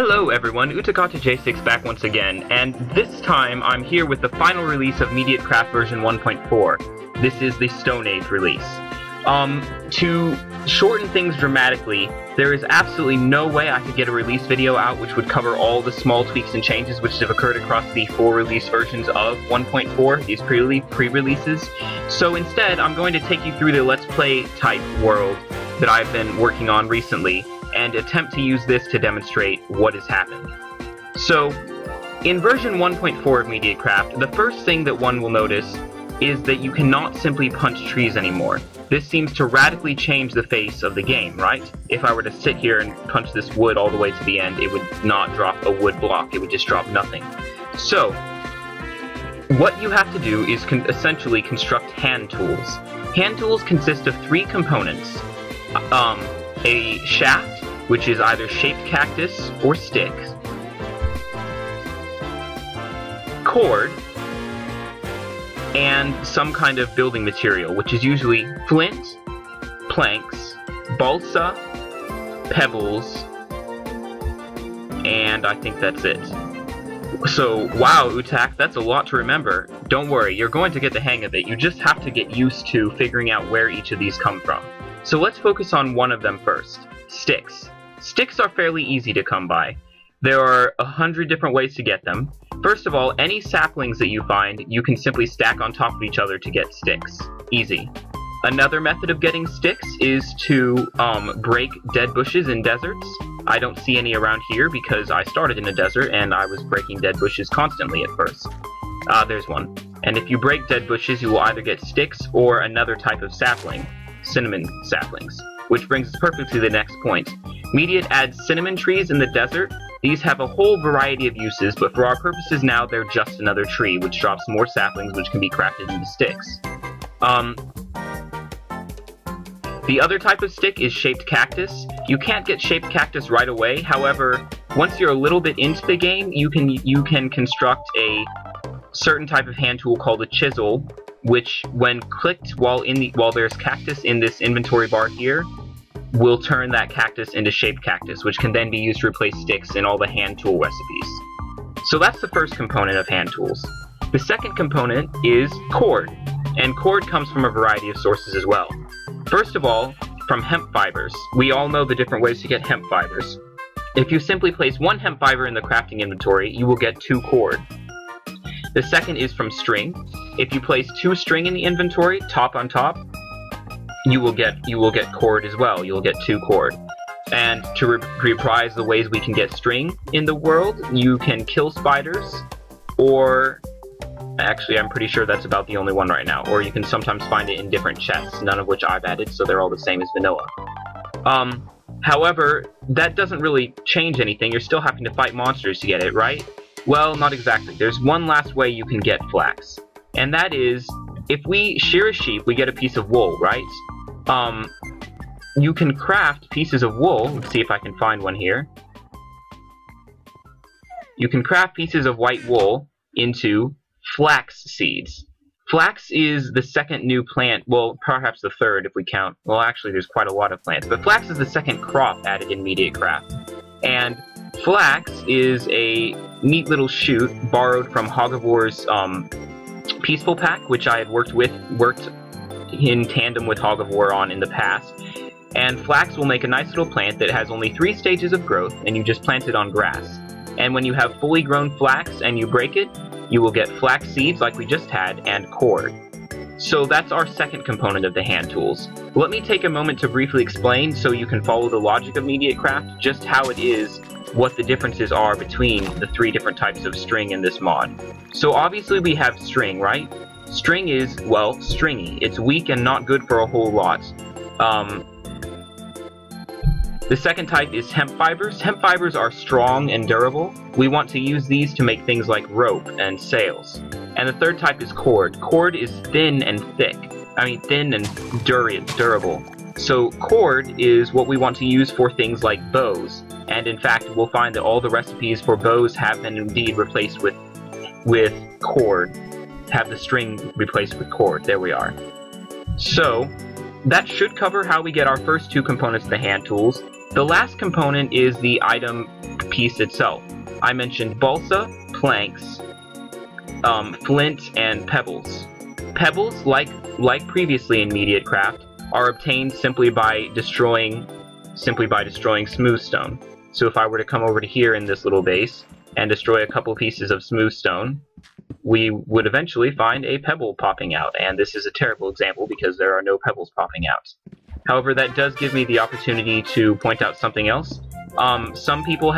Hello everyone, UtakataJ6 back once again, and this time I'm here with the final release of MediateCraft version 1.4. This is the Stone Age release. To shorten things dramatically, there is absolutely no way I could get a release video out which would cover all the small tweaks and changes which have occurred across the 4 release versions of 1.4, these pre-releases. So instead, I'm going to take you through the Let's Play type world that I've been working on recently, and attempt to use this to demonstrate what has happened. So, in version 1.4 of MediateCraft, the first thing that one will notice is that you cannot simply punch trees anymore. This seems to radically change the face of the game, right? If I were to sit here and punch this wood all the way to the end, it would not drop a wood block, it would just drop nothing. So, what you have to do is essentially construct hand tools. Hand tools consist of 3 components. A shaft, which is either shaped cactus or sticks, cord, and some kind of building material, which is usually flint, planks, balsa, pebbles, and I think that's it. So, wow, Utak, that's a lot to remember. Don't worry, you're going to get the hang of it. You just have to get used to figuring out where each of these come from. So let's focus on one of them first. Sticks. Sticks are fairly easy to come by. There are 100 different ways to get them. First of all, any saplings that you find, you can simply stack on top of each other to get sticks. Easy. Another method of getting sticks is to break dead bushes in deserts. I don't see any around here because I started in a desert and I was breaking dead bushes constantly at first. There's one. And if you break dead bushes, you will either get sticks or another type of sapling. Cinnamon saplings. Which brings us perfectly to the next point. Mediate adds cinnamon trees in the desert. These have a whole variety of uses, but for our purposes now, they're just another tree, which drops more saplings which can be crafted into sticks. The other type of stick is shaped cactus. You can't get shaped cactus right away, however, once you're a little bit into the game, you can construct a certain type of hand tool called a chisel, which, when clicked while there's cactus in this inventory bar here, will turn that cactus into shaped cactus, which can then be used to replace sticks in all the hand tool recipes. So that's the first component of hand tools. The second component is cord, and cord comes from a variety of sources as well. First of all, from hemp fibers. We all know the different ways to get hemp fibers. If you simply place 1 hemp fiber in the crafting inventory, you will get 2 cord. The second is from string. If you place 2 string in the inventory, top on top, you will get cord as well. You'll get 2 cord. And to reprise the ways we can get string in the world, you can kill spiders, or actually I'm pretty sure that's about the only one right now. Or you can sometimes find it in different chests, none of which I've added, so they're all the same as vanilla. However, that doesn't really change anything. You're still having to fight monsters to get it, right? Well, not exactly. There's one last way you can get flax. And that is, if we shear a sheep, we get a piece of wool, right? You can craft pieces of wool. Let's see if I can find one here. You can craft pieces of white wool into flax seeds. Flax is the second new plant, well, perhaps the third if we count. Well, actually, there's quite a lot of plants. But flax is the second crop added in MediateCraft. And flax is a neat little shoot borrowed from Hogavor's Peaceful Pack, which I had worked in tandem with Hogavor on in the past. And flax will make a nice little plant that has only 3 stages of growth, and you just plant it on grass. And when you have fully grown flax and you break it, you will get flax seeds like we just had, and cord. So that's our second component of the hand tools. Let me take a moment to briefly explain so you can follow the logic of MediateCraft, just how it is, what the differences are between the 3 different types of string in this mod. So obviously we have string, right? String is, well, stringy. It's weak and not good for a whole lot. The second type is hemp fibers. Hemp fibers are strong and durable. We want to use these to make things like rope and sails. And the third type is cord. Cord is thin and thick. I mean, thin and durable. So cord is what we want to use for things like bows. And in fact, we'll find that all the recipes for bows have been indeed replaced with cord. Have the string replaced with cord. There we are. So, that should cover how we get our first 2 components of the hand tools. The last component is the item piece itself. I mentioned balsa, planks, flint, and pebbles. Pebbles, like previously in MediateCraft, are obtained simply by destroying smooth stone. So if I were to come over to here in this little base and destroy a couple pieces of smooth stone, we would eventually find a pebble popping out, and this is a terrible example because there are no pebbles popping out. However, that does give me the opportunity to point out something else. Some people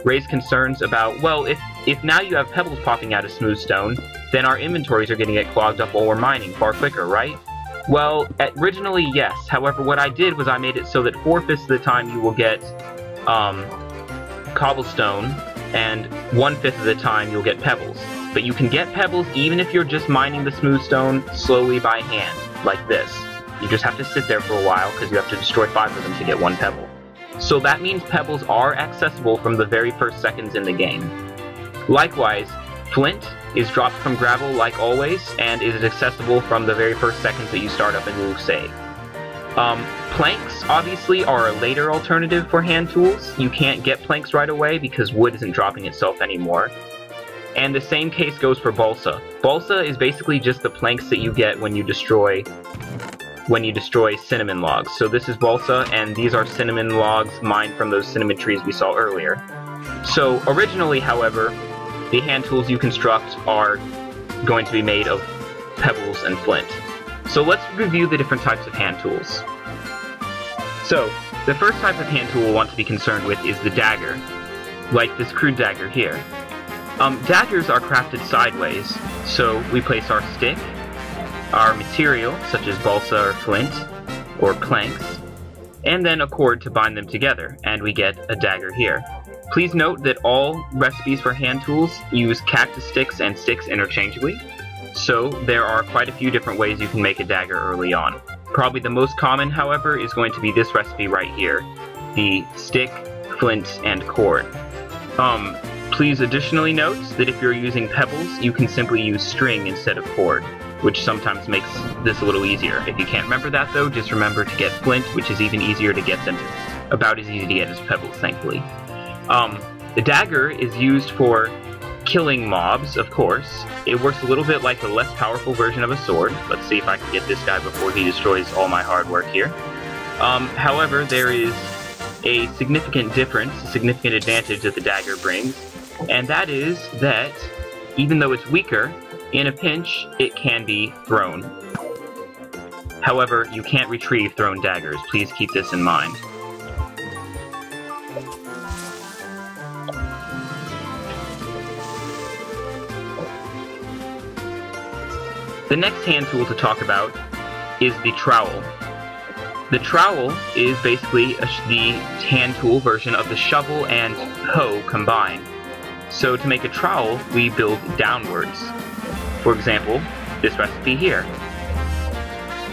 raised concerns about, well, if now you have pebbles popping out of smooth stone, then our inventories are going to get clogged up while we're mining far quicker, right? Well, originally, yes. However, what I did was I made it so that 4/5 of the time you will get cobblestone, and 1/5 of the time you'll get pebbles. But you can get pebbles even if you're just mining the smooth stone slowly by hand, like this. You just have to sit there for a while because you have to destroy 5 of them to get 1 pebble. So that means pebbles are accessible from the very first seconds in the game. Likewise, flint is dropped from gravel like always, and is accessible from the very first seconds that you start up a new save. Planks, obviously, are a later alternative for hand tools. You can't get planks right away because wood isn't dropping itself anymore. And the same case goes for balsa. Balsa is basically just the planks that you get when you destroy cinnamon logs. So this is balsa, and these are cinnamon logs mined from those cinnamon trees we saw earlier. So originally, however, the hand tools you construct are going to be made of pebbles and flint. So let's review the different types of hand tools. So, the first type of hand tool we'll want to be concerned with is the dagger, like this crude dagger here. Daggers are crafted sideways, so we place our stick, our material, such as balsa or flint, or planks, and then a cord to bind them together, and we get a dagger here. Please note that all recipes for hand tools use cactus sticks and sticks interchangeably, so there are quite a few different ways you can make a dagger early on. Probably the most common, however, is going to be this recipe right here, the stick, flint, and cord. Please additionally note that if you're using pebbles, you can simply use string instead of cord, which sometimes makes this a little easier. If you can't remember that though, just remember to get flint, which is even easier to get than about as easy to get as pebbles, thankfully. The dagger is used for killing mobs, of course. It works a little bit like a less powerful version of a sword. Let's see if I can get this guy before he destroys all my hard work here. However, there is a significant difference, a significant advantage that the dagger brings, and that is that, even though it's weaker, in a pinch, it can be thrown. However, you can't retrieve thrown daggers. Please keep this in mind. The next hand tool to talk about is the trowel. The trowel is basically the hand tool version of the shovel and hoe combined. So to make a trowel, we build downwards. For example, this recipe here.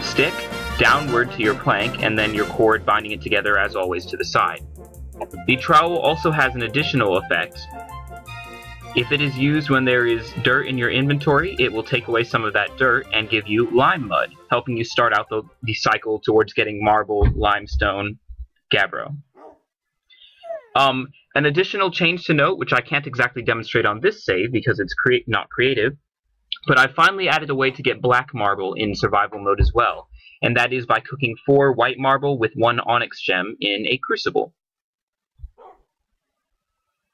Stick downward to your plank, and then your cord binding it together as always to the side. The trowel also has an additional effect. If it is used when there is dirt in your inventory, it will take away some of that dirt and give you lime mud, helping you start out the cycle towards getting marble, limestone, gabbro. An additional change to note, which I can't exactly demonstrate on this save because it's not creative, but I finally added a way to get black marble in survival mode as well, and that is by cooking 4 white marble with 1 onyx gem in a crucible.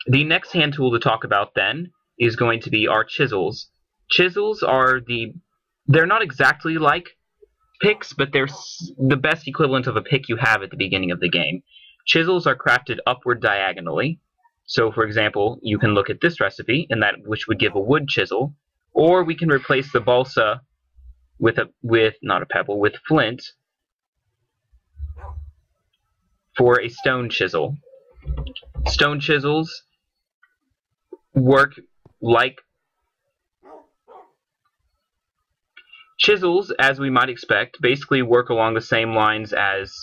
The next hand tool to talk about then is going to be our chisels. Chisels are they're not exactly like picks, but they're the best equivalent of a pick you have at the beginning of the game. Chisels are crafted upward diagonally. So for example, you can look at this recipe, which would give a wood chisel, or we can replace the balsa with flint for a stone chisel. Stone chisels work like chisels, as we might expect, basically work along the same lines as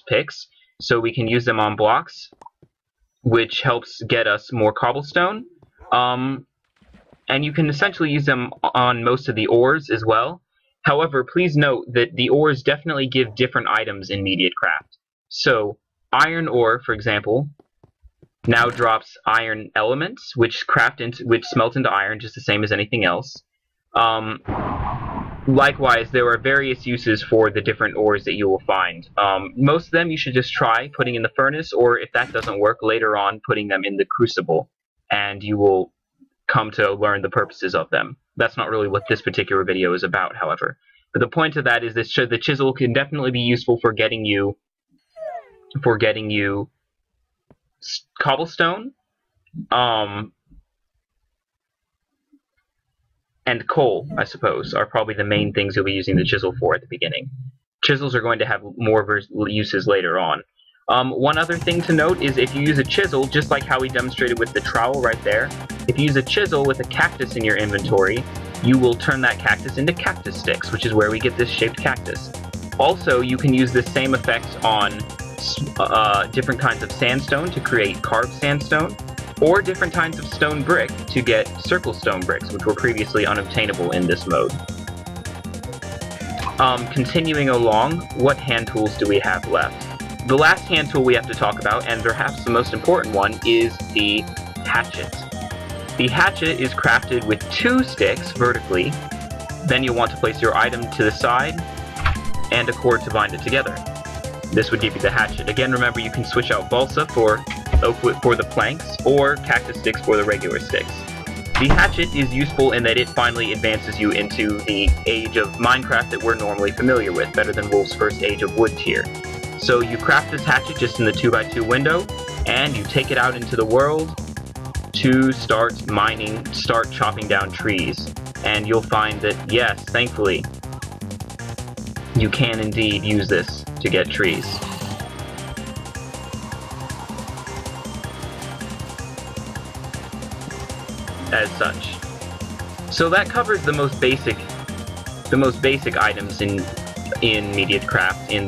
picks. So we can use them on blocks, which helps get us more cobblestone. And you can essentially use them on most of the ores as well. However, please note that the ores definitely give different items in MediateCraft. So iron ore, for example, now drops iron elements, which smelt into iron just the same as anything else. Likewise, there are various uses for the different ores that you will find. Most of them you should just try putting in the furnace, or if that doesn't work, later on putting them in the crucible, and you will come to learn the purposes of them. That's not really what this particular video is about, however. But the point of that is that the chisel can definitely be useful for getting you cobblestone, and coal, I suppose, are probably the main things you'll be using the chisel for at the beginning. Chisels are going to have more uses later on. One other thing to note is if you use a chisel, just like how we demonstrated with the trowel right there, if you use a chisel with a cactus in your inventory, you will turn that cactus into cactus sticks, which is where we get this shaped cactus. Also, you can use this same effect on different kinds of sandstone to create carved sandstone, or different kinds of stone brick to get circle stone bricks, which were previously unobtainable in this mode. Continuing along, what hand tools do we have left? The last hand tool we have to talk about, and perhaps the most important one, is the hatchet. The hatchet is crafted with 2 sticks vertically, then you'll want to place your item to the side, and a cord to bind it together. This would give you the hatchet. Again, remember you can switch out balsa for oak wood for the planks, or cactus sticks for the regular sticks. The hatchet is useful in that it finally advances you into the age of Minecraft that we're normally familiar with, better than Wolf's first age of wood tier. So you craft this hatchet just in the 2x2 window, and you take it out into the world to start mining, start chopping down trees. And you'll find that, yes, thankfully, you can indeed use this to get trees. As such. So that covers the most basic items in MediateCraft in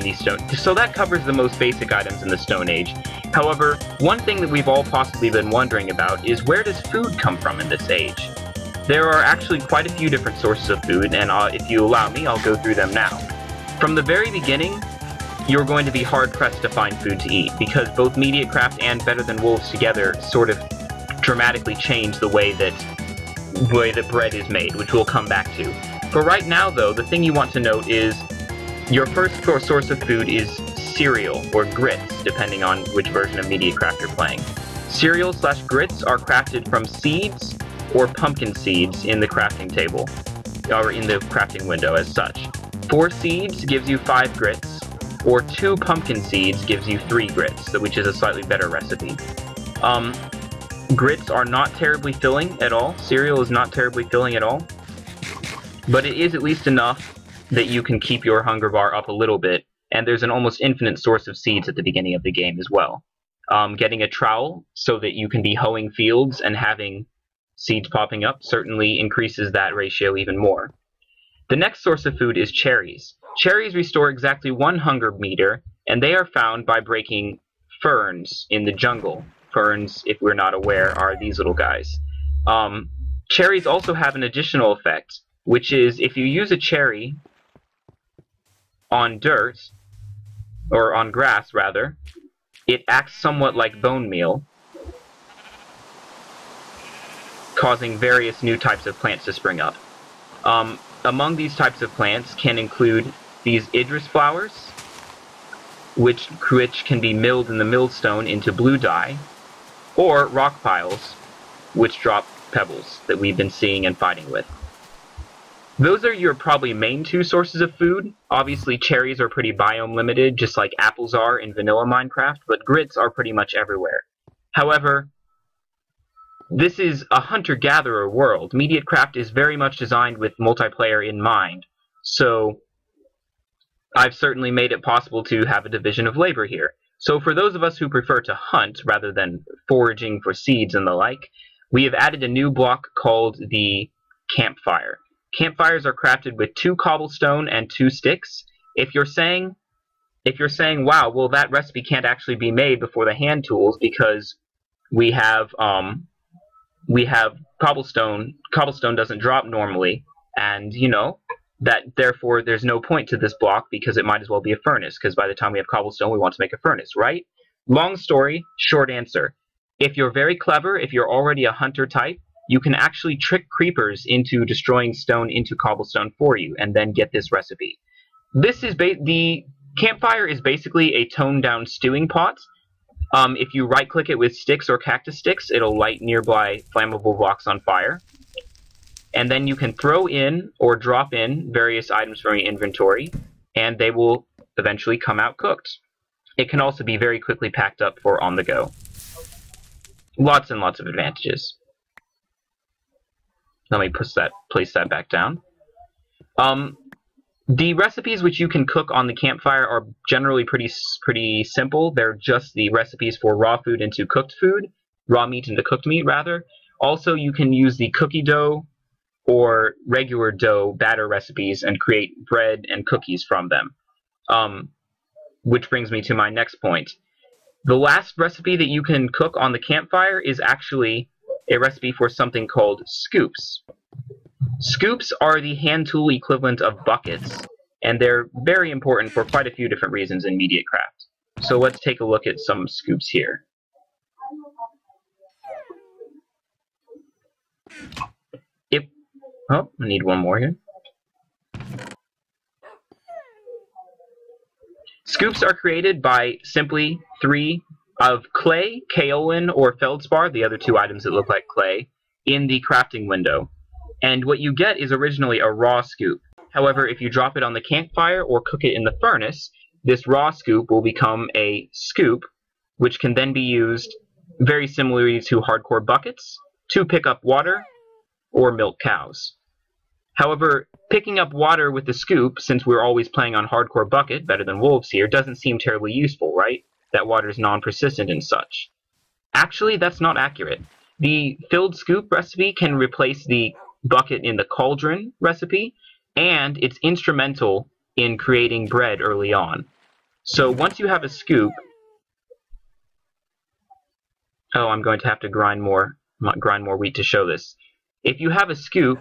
the stone. So that covers the most basic items in the Stone Age. However, one thing that we've all possibly been wondering about is where does food come from in this age? There are actually quite a few different sources of food, and if you allow me, I'll go through them now. From the very beginning, you're going to be hard-pressed to find food to eat, because both MediateCraft and Better Than Wolves together sort of dramatically change the way that bread is made, which we'll come back to. For right now, though, the thing you want to note is your first source of food is cereal, or grits, depending on which version of MediateCraft you're playing. Cereal/grits are crafted from seeds or pumpkin seeds in the crafting table, or in the crafting window as such. 4 seeds gives you 5 grits, or 2 pumpkin seeds gives you 3 grits, which is a slightly better recipe. Grits are not terribly filling at all. Cereal is not terribly filling at all. But it is at least enough that you can keep your hunger bar up a little bit, and there's an almost infinite source of seeds at the beginning of the game as well. Getting a trowel so that you can be hoeing fields and having seeds popping up certainly increases that ratio even more. The next source of food is cherries. Cherries restore exactly 1 hunger meter, and they are found by breaking ferns in the jungle. Ferns, if we're not aware, are these little guys. Cherries also have an additional effect, which is if you use a cherry on dirt, or on grass rather, it acts somewhat like bone meal, causing various new types of plants to spring up. Among these types of plants can include these Idris flowers, which can be milled in the millstone into blue dye, or rock piles, which drop pebbles that we've been seeing and fighting with. Those are your probably main 2 sources of food. Obviously, cherries are pretty biome limited, just like apples are in vanilla Minecraft, but grits are pretty much everywhere. However, this is a hunter-gatherer world. MediateCraft is very much designed with multiplayer in mind, so I've certainly made it possible to have a division of labor here. So for those of us who prefer to hunt rather than foraging for seeds and the like, we have added a new block called the campfire. Campfires are crafted with 2 cobblestone and 2 sticks. If you're saying, wow, well that recipe can't actually be made before the hand tools because we have cobblestone. Cobblestone doesn't drop normally, and you know, that therefore there's no point to this block because it might as well be a furnace, because by the time we have cobblestone we want to make a furnace, right? Long story, short answer. If you're very clever, if you're already a hunter type, you can actually trick creepers into destroying stone into cobblestone for you, and then get this recipe. This is the campfire is basically a toned down stewing pot. If you right click it with sticks or cactus sticks, it'll light nearby flammable blocks on fire. And then you can throw in or drop in various items from your inventory, and they will eventually come out cooked. It can also be very quickly packed up for on the go. Lots and lots of advantages. Let me place that back down. The recipes which you can cook on the campfire are generally pretty simple. They're just the recipes for raw food into cooked food, raw meat into cooked meat rather. Also, you can use the cookie dough or regular dough batter recipes and create bread and cookies from them. Which brings me to my next point. The last recipe that you can cook on the campfire is actually a recipe for something called scoops. Scoops are the hand tool equivalent of buckets, and they're very important for quite a few different reasons in MediateCraft. So let's take a look at some scoops here. I need one more here. Scoops are created by simply 3 of clay, kaolin, or feldspar, the other 2 items that look like clay, in the crafting window. And what you get is originally a raw scoop. However, if you drop it on the campfire or cook it in the furnace, this raw scoop will become a scoop, which can then be used very similarly to hardcore buckets to pick up water or milk cows. However, picking up water with the scoop, since we're always playing on hardcore bucket, better than wolves here, doesn't seem terribly useful, right? That water is non-persistent and such. Actually, that's not accurate. The filled scoop recipe can replace the bucket in the cauldron recipe, and it's instrumental in creating bread early on. So once you have a scoop... Oh, I'm going to have to grind more wheat to show this. If you have a scoop,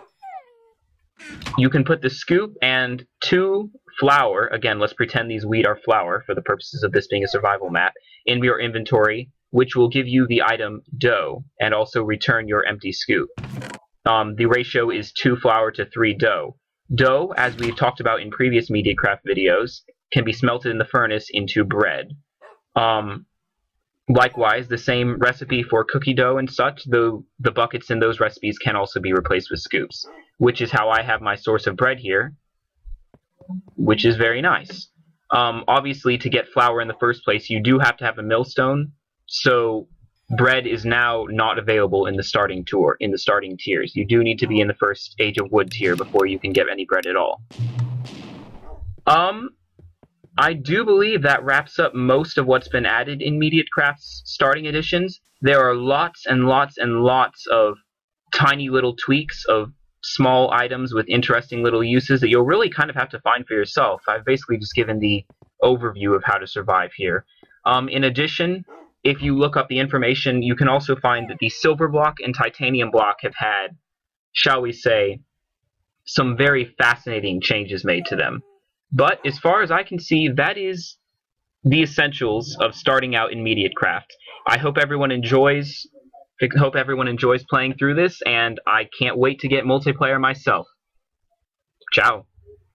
you can put the scoop and 2 flour, again, let's pretend these wheat are flour for the purposes of this being a survival map, in your inventory, which will give you the item dough, and also return your empty scoop. The ratio is 2 flour to 3 dough. Dough, as we've talked about in previous MediateCraft videos, can be smelted in the furnace into bread. Likewise, the same recipe for cookie dough and such, though the buckets in those recipes can also be replaced with scoops, which is how I have my source of bread here, which is very nice. Obviously, to get flour in the first place, you do have to have a millstone, so bread is now not available in the starting tiers. You do need to be in the first Age of Wood tier before you can get any bread at all. I do believe that wraps up most of what's been added in MediateCraft's starting editions. There are lots and lots and lots of tiny little tweaks of small items with interesting little uses that you'll really kind of have to find for yourself. I've basically just given the overview of how to survive here. In addition, if you look up the information, you can also find that the silver block and titanium block have had, shall we say, some very fascinating changes made to them. But as far as I can see, that is the essentials of starting out in MediateCraft. I hope everyone enjoys playing through this, and I can't wait to get multiplayer myself. Ciao.